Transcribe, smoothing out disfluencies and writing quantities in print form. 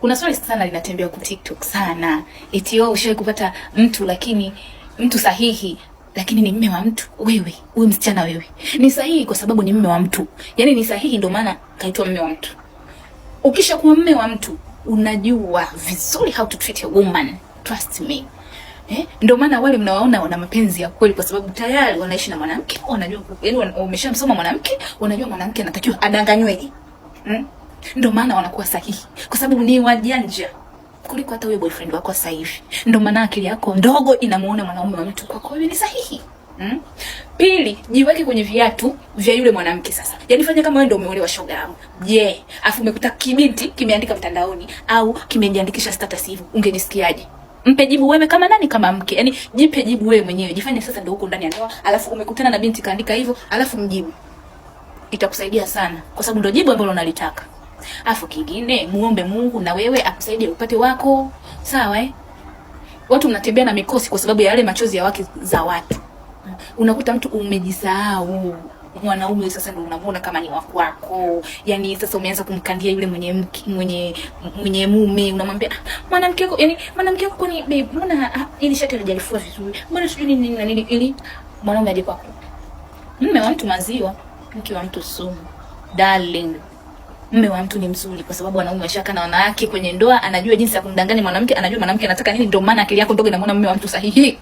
Kuna swali sana linatembea kwa TikTok sana. Eti wewe ushawahi kupata mtu lakini mtu sahihi lakini ni mume wa mtu. Wewe msichana wewe. Ni sahihi kwa sababu ni mume wa mtu. Yaani ni sahihi ndio maana kaitwa mume wa mtu. Ukishakuwa mume wa mtu unajua vizuri how to treat a woman. Trust me. Ndio maana wale mnawaona wana mapenzi ya kweli kwa sababu tayari wanaishi na mwanamke, wanajua yaani wameshamsoma mwanamke, wanajua mwanamke anatakiwa adanganyweje. Ndio maana wanakuwa sahihi kwa sababu ni wajanja kuliko hata wewe boyfriend wako sasa hivi. Ndio maana akili yako ndogo inamuona mwanaume wa mtu kwako wewe ni sahihi. Pili, jiweke kwenye viatu vya yule mwanamke sasa. Yaani fanya kama wewe ndio umeolewa shoga yangu. Je, afu umekuta kibinti kimeandika mtandaoni au kimejiandikisha status hivyo, ungejisikiaje? Mpe jibu wewe kama nani, kama mke. Yaani jipe jibu wewe mwenyewe. Jifanye sasa ndio uko ndani ya ndoa, alafu umekutana na binti kaandika hivyo, alafu mjibu. Itakusaidia sana kwa sababu ndio jibu ambalo unalitaka. Afu kingine, muombe Mungu na wewe akusaidie upate wako. Sawa Watu mnatembea na mikosi kwa sababu ya yale machozi ya wake za watu. Unakuta mtu umejisahau. Mwanaume sasa ndio unamuona kama ni wako wako. Yaani sasa umeanza kumkandia yule mwenye mume, unamwambia mwanamke wako, yaani mwanamke wako ni babe, mbona ili shati halijalifua vizuri? Mbona sijui nini na nini ili mwanaume aje kwako. Mume wa mtu maziwa, mke wa mtu sumu. Darling, mume wa mtu ni mzuri kwa sababu wanaume washaka na wanawake kwenye ndoa, anajua jinsi ya kumdanganya mwanamke, anajua mwanamke anataka nini, ndio maana akili yako ndogo inamuona mume wa mtu sahihi.